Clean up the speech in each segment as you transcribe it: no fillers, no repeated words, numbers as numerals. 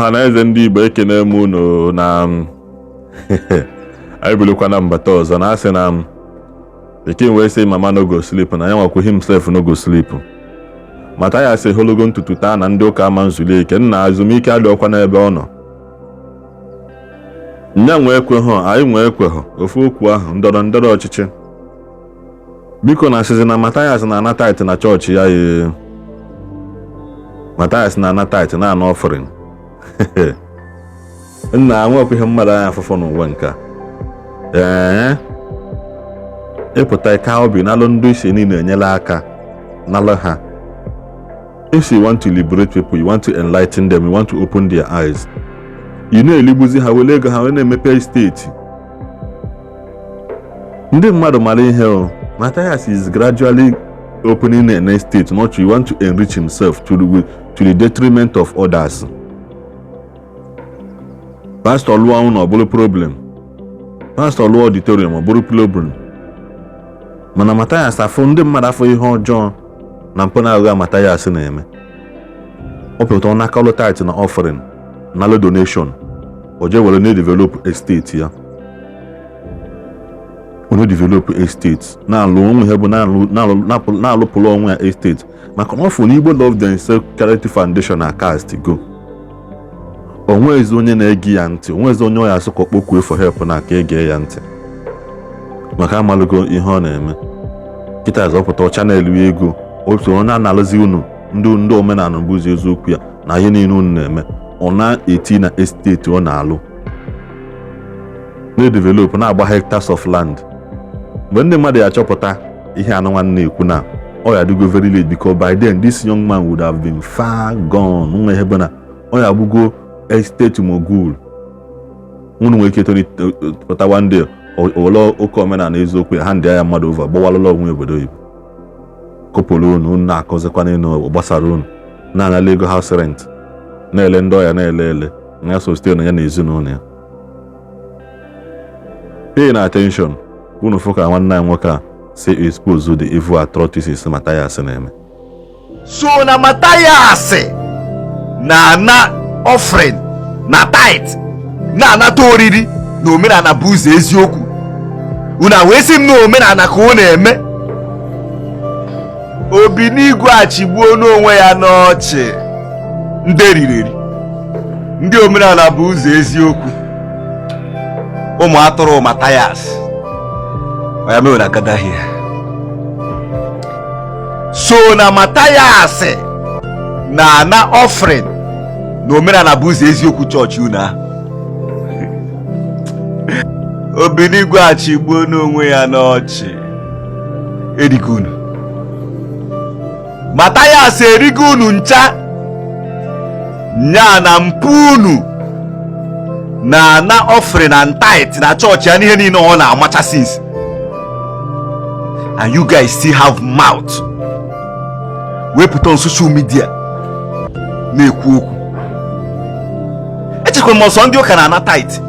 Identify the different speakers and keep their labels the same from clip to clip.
Speaker 1: ọha eze ndị Igbo ekene m unu na anyị bilukwa na mbata ọzọ na asị na Pikin wee say mama no go sleep na ya nwakwu himself no go sleep. Matthias ehologo ntutu taa na ndị ụka ama nzuli ike nna azụmike adịọkwa n'ebe ọ nọ. Nya nwee ekweghọ anyị nwee ekweghọ ofu okwu ahụ ndọrọ ndọrọ ọchịchị. Biko na asịzi na Matthias na-ana tait na chọọchị ya Matthias na-ana tait na-ana offering. Nna nwekwa ihe mmadụ anya afụfụ n'ụwa nke a. Ịpụta ike obi n'alụ ndị isi niile enyela aka n'alụ ha. If you want to liberate people, you want to enlighten them, you want to open their eyes. You na-eligbuzi ha wele ego ha wee na-emepe steeti. Ndị mmadụ mara ihe o. Matthias is gradually opening an estate, not you want to enrich himself to the detriment of others. Pastor Lua unu ọbụrụ problem. Pastor Lua auditorium ọbụrụ problem. Mana Matthias afọ ndị mmadụ afọ ihe ọjọọ na mpụ na-agha Matthias na-eme. Ọ pụtara na akọlụ tait na offering na donation. O je were na develop estate ya. Ono develop estate na-alụ onwe ha bụ na-alụpụrụ onwe ya estate maka na ọfụ na Igbo Love Themselves Charity Foundation na cast go. Onwezi onye na-ege ya ntị, onwezi onye ọ ya asụ ka okpokwu for help na aka ege ya ntị maka amalụgo ihe ọ na-eme. Kịta azọpụta chanel ego otu onye na-alụzi unu ndị omenala mbụzi eziokwu ya na ihe niile unu na-eme ọ na-eti na estate ọ na-alụ na-develop na-agba hectares of land. Mgbe ndị mmadụ ya chọpụta ihe anụ nwanne ekwu na ọ ya adịgo very late because by then this young man would have been far gone. Nwe ihe bụ na ọ ya abụgo estate mogul. Unu nwere ike pụta one day owelo oke omenala eziokwu ya ha ndị agha mmadụ over gbawalụla onwe obodo Igbo kopụrụ unu na-akọzikwa n'elu gbasara unu na-anala ego house rent na-ele ndị ọya na-ele na so stay na ya na ezinụlọ ya. Pay na attention unu fụka nwanne anyị nwoke a si expose the evil atrocities Matthias na-eme.
Speaker 2: So na Matthias na offering na tithe na-anata oriri na omenala bụ ụzọ eziokwu. Unu wee sị m na omenala ka ọ na-eme. Obi n'igwe achịgbuo n'onwe ya n'ọchị. Ndị erireri ndị omenala bụ ụzọ eziokwu. Ụmụ atụrụ Matthias ya mewe na gadaghị. So na Matthias na offering na omenala bụ ụzọ eziokwu chọọchị unu ahụ. Obi n'igwe achịgbuo n'onwe ya n'ọchị. Erigo unu Matthias erigo unu ncha nya na mpụ unu na offering and tithe na chọọchị ya n'ihe niile ọ na-amacha since. And you guys still have mouth we put on social media na-ekwu okwu. Echekwa m ọsọ ndị ụka na tithe.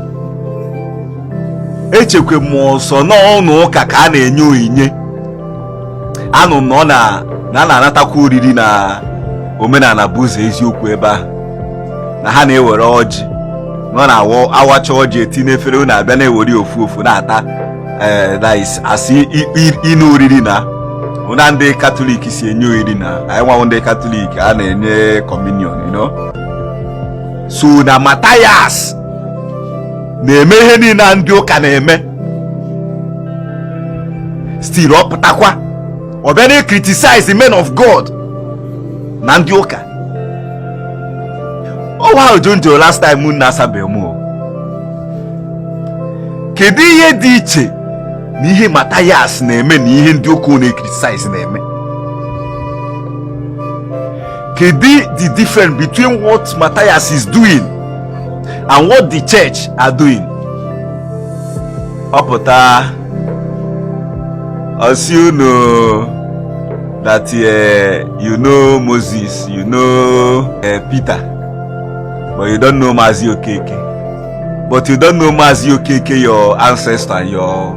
Speaker 2: Echekwe m ọsọ n'ọnụ ụka ka a na-enye onyinye. Anụ m na na-anatakwa oriri na omenala bụ ụzọ eziokwu ebe ahụ na ha na-ewere ọjị nọ na awacha ọjị eti n'efere na-abịa na-ewere ofu na-ata asị ịnụ oriri na ụna ndị Katọlik si enye oriri na anyị nwa ndị Katọlik a na-enye communion, you know. So na Matthias na-eme ihe niile ndị ụka na-eme. Still ọ pụtakwa ọ bịa na-criticize the men of God na ndị ụka. Ọwa ojonjo last time m na-asabe m. Kedu ihe dị iche na ihe Matthias na-eme na ihe ndị ụka na-criticize na-eme? Kedu the difference between what Matthias is doing and what the church are doing? Ọpụta as you know that you know Moses, you know Peter, but you don't know Mazi Okeke. But you don't know Mazi Okeke, your ancestor, your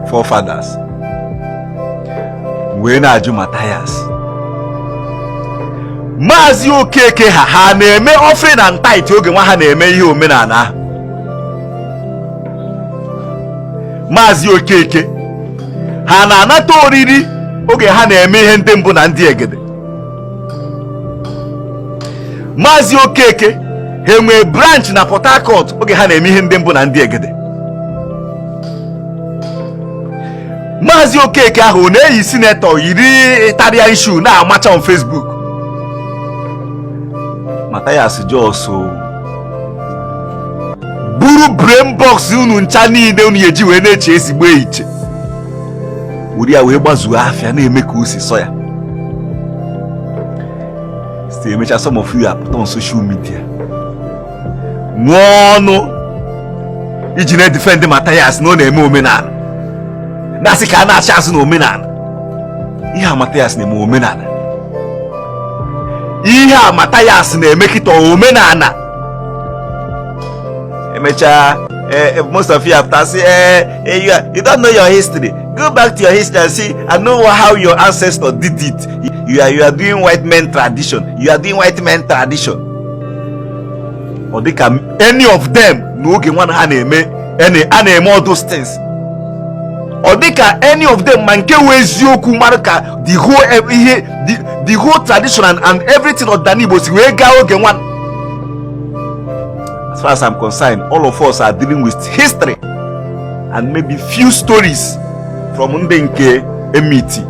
Speaker 2: forefathers. When are you Matthias? Maazị Okeke ha na-eme offering and tithe oge nwa ha na-eme ihe omenala. Maazị Okeke ha na-anata oriri oge ha na-eme ihe ndị mbụ na ndị egede. Maazị Okeke ha enwee branch na Port Harcourt oge ha na-eme ihe ndị mbụ na ndị egede. Maazị Okeke ahụ na-eyi sinetọ yiri Italian shoe na-amacha on Facebook. Matthias Jos buru brain box unu ncha niile unu eji wee na-eche ezigbo echiche uri ya wee gbazuo afịa na-eme ka o si sọ ya. Site emecha some of you apụta on social media nwụọ ọnụ iji na-edefend Matthias na ọ na-eme omenala na-asị ka a na-achị azụ na omenala. Ihe a Matthias na-eme omenala. Ihe a Matthias na-eme kịta omenala. Emecha most of you have to say you don't know your history. Go back to your history and see I know how your ancestors did it. You are doing white men tradition. You are doing white men tradition. Or they can any of them n'oge nwa ha na-eme a na-eme all those things. Or they can any of them man nke wee eziokwu mara ka the whole tradition and everything of Ndi Igbo si wee gaa oge nwa. As far as I'm concerned, all of us are dealing with history and maybe few stories from ndị nke emiti.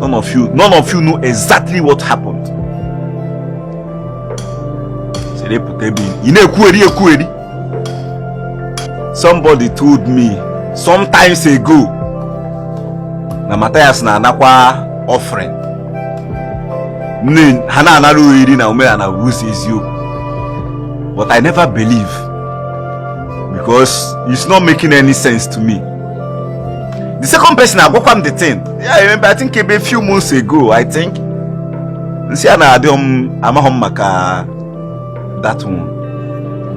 Speaker 2: None of you know exactly what happened. Somebody told me sometimes ago na Matthias na anakwa offering. Hana anaru iri na Omenala wuzi eziokwu. But I never believe because it's not making any sense to me. The second person I welcome the thing. Yeah, I remember I think a few months ago, I think. That one.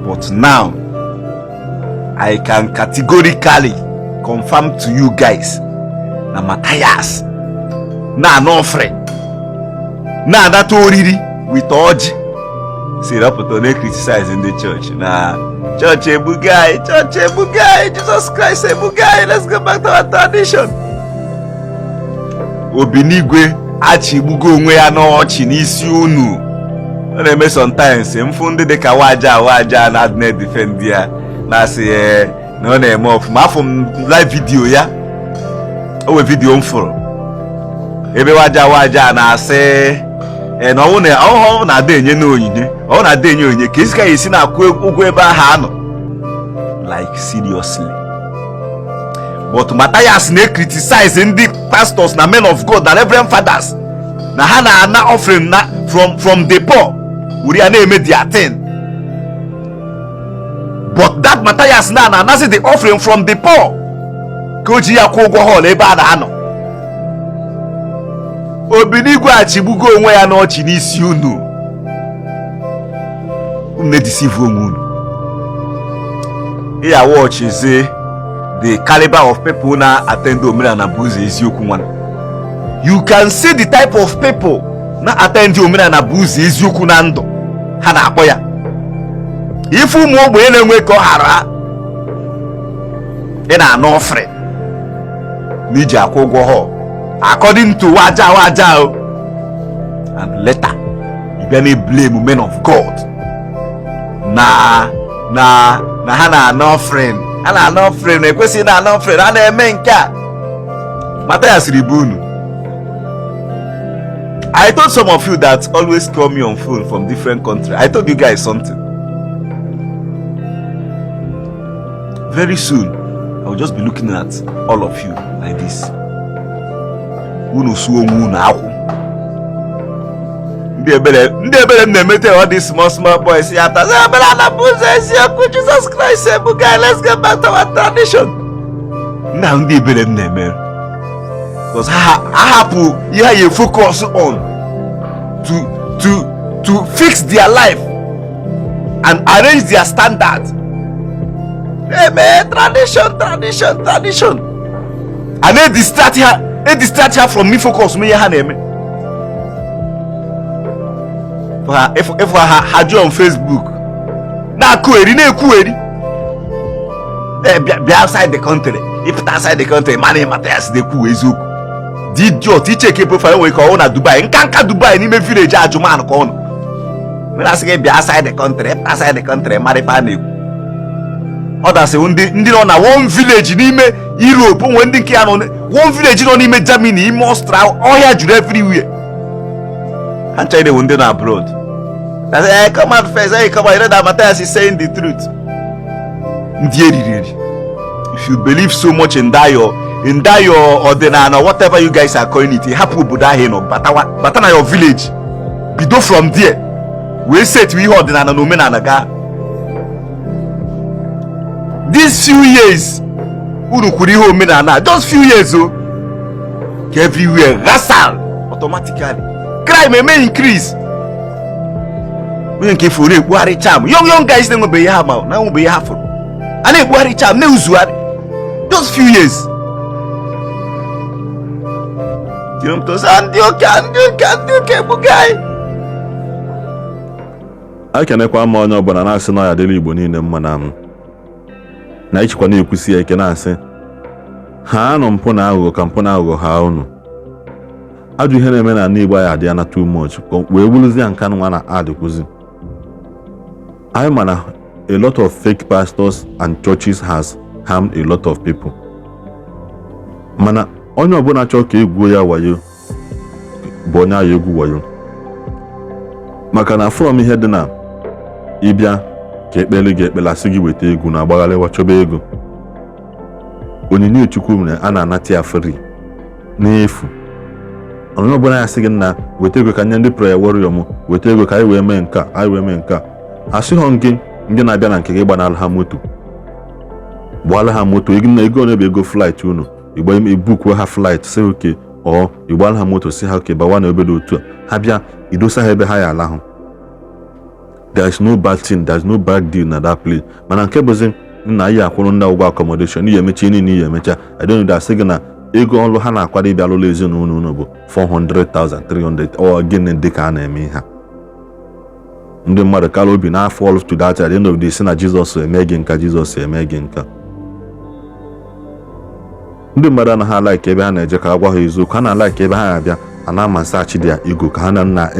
Speaker 2: But now I can categorically confirm to you guys na Matthias na an offering na that oriri with Oji. See that put on criticize in the church. Nah, church ebugai, Jesus Christ ebugai. Let's go back to our tradition. Obinigwe achi bugo onwe ya na ochi n'isi unu. Ọ na-eme sometimes mfunde de ka waja na adne defend ya. Na say na ọ na-eme ọfụma afọ live video ya. O we video mfụrụ. Ebe waja na say na ọ na-ada enye n'onyinye. Ọ na-ada enye onyinye ka isi ka esi na-akwụ ụgwọ ebe ahụ anọ. Like seriously. But Matthias na-criticize ndị pastors na men of God na reverend fathers na ha na-ana offering na from the poor uri ya na-eme their thing. But that Matthias na-anazi the offering from the poor ka o ji ya kwụ ụgwọ hall ebe a na-anọ. Obinigwe achịgbugo onwe ya n'ọchị n'isi unu. Deceive unu. Here watch is the caliber of people na attend Omenala Buze Eziokwu nwan. You can see the type of people na attend Omenala Buze Eziokwu na ndụ ha na-akpọ ya. If ụmụ ogbenye na-enwe ka ọ hara ị na-ana offering n'iji akwụ ụgwọ ha according to waja and later you gonna blame men of God na ha na-ana offering. Ha na-ana offering ekwesịghị na-ana offering ha na-eme nke a. Matthias ribunu. I told some of you that always call me on phone from different countries. I told you guys something. Very soon I will just be looking at all of you like this. Unu suo unu akwụ. Ndị ebere na-emete all these small boys ya ta Omenala Buze Eziokwu Jesus Christ ebugai. Let's get back to our tradition. Now ndị ebere na-eme because ha hapụ ihe you focus on to fix their life and arrange their standards. Tradition and they distract her from me focus me ha na-eme. if ha jụ on Facebook na-ekwugheri be outside the country. If outside the country, man, Matthias na-ekwu eziokwu. The idiot icheke profile nwere ka ọ na Dubai. Nka Dubai n'ime village ajụmanụ ka ọ nọ. When I say be outside the country, mara ife a na-ekwu. Ọ dasị ndị nọ na one village n'ime Europe, nwe ndị nke ya nọ one village nọ n'ime Germany, ime Austria, ọhịa juru everywhere. Ha nchaghị ndị nọ abroad. I say, hey, come out first, hey, come on, you know that Matthias is saying the truth. If you believe so much in that your Ọmenala, whatever you guys are calling it, happen obodo ahụ nọ bata na your village. Bido from there. We say to ihe Ọmenala na Omenala ga. These few years, unu kwuru ihe Omenala, just few years everywhere, rasal, automatically. Crime may increase. When you for ekpughari charm, young guys na be ya ma, na be ya for. And ekpughari charm na uzuari. Just few years. You to sand you can bugai.
Speaker 1: I can ekwa ma onye ọbụla na-asị na ya dịrị Igbo niile mma na ichikwa na-ekwusi ike na-asị ha nọ mpụ na aghụghọ ka mpụ na aghụghọ ha unu. Ajụ ihe na-eme na Igbo ya adịa na too much wee bụrụzie nka nwa na adịkwuzi. I mana a lot of fake pastors and churches has harmed a lot of people. Mana onye ọbụla chọọ ka egwu ya wayo bụ onye ahụ egwu wayo. Maka na from ihe dị na ịbịa ka ekpele gị ekpele asị gị weta egwu na agbagharịwa chọba ego. Onyinye Chukwu mere a na-anata ya free n'efu. Onye ọbụla ya sị gị na weta ego ka nye ndị prayer warrior m, weta ego ka anyị wee mee nke a, asịghọ gị ndị na-abịa na nke gị gbanala ha moto. Gbala ha moto, ego na ebe ego flight unu. Igba ibuku ha flight say okay, or igbala ha moto say okay, bawa na obodo otu a. Ha bịa idosa ha ebe ha ya ala hụ. There is no bad thing, there is no bad deal na that place. Mana nke bụzi na ya akwụrụ ndị ụgwọ accommodation, ihe emechi ihe emecha. I don't know that sị gị na ego ọlụ ha na-akwado ịbịa lụlụ ezinụlọ unu bụ 400,000, 300 or gịnị dị ka a na-eme ha. Ndị mmadụ kala obi na fall to that at the end of the day, si na Jizọs eme gị nka, Jizọs eme gị nka. Ndị mmadụ anaghị like ebe ha na-eje ka agwa ha eziokwu, ha na-like ebe ha na-abịa ana amansachi dị ego ka ha na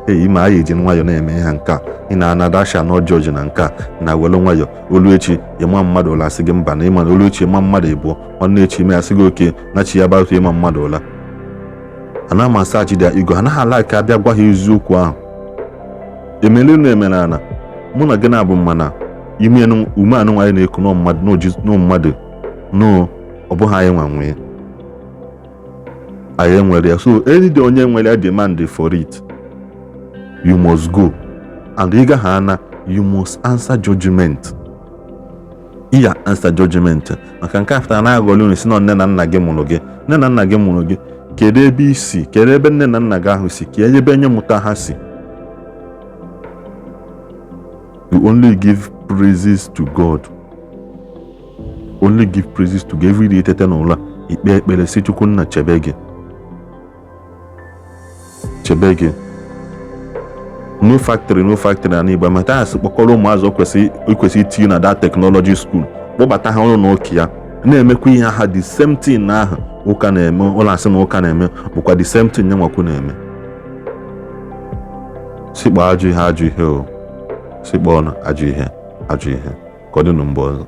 Speaker 1: ime anyị eji nwayọ na-eme ha nka ị na dasha na George na nka na welu nwayọ olu echi ịma mmadụ ụla asị gị mba na ịma olu echi ịma mmadụ ịbụọ nwanne echi ime asị gị oke na chi ya batụ ịma mmadụ ụla ana amansachi dị ego ha anaghị like abịa gwa ha eziokwu ahụ. Emelu na Omenala mụ na gị na-abụ mmana ime ume anụ nwanyị na-eku mmadụ ọ bụghị anyị nwanwe anyị nwere ya. So any day onye nwere ya demand for it, you must go, and ịga ha na you must answer judgment. Iya answer judgment maka nke afta na agọlụ isi na nne na nna gị mụrụ gị kedu ebe isi, kedu ebe nne na nna gị ahụ si, kedu ebe enye mụta ha si. You only give praises to God. Only give praises to God. Every day tete n'ụla ikpe ekpere si Chukwu nna chebe gị. No factory na Igbo. Matthias kpọkọrọ ụmụazụ kwesị itinye na that technology school. Kpọbata ha ọrụ n'ụka ya. Na-emekwa ihe ha the same thing ahụ ụka na-eme, ụlọ asị na ụka na-eme bụkwa the same thing nyenwakwu na-eme. Sikpa ajụ ihe o. Sikpa ọnụ ajụ ihe. Ka ọ dị mgbe ọzọ.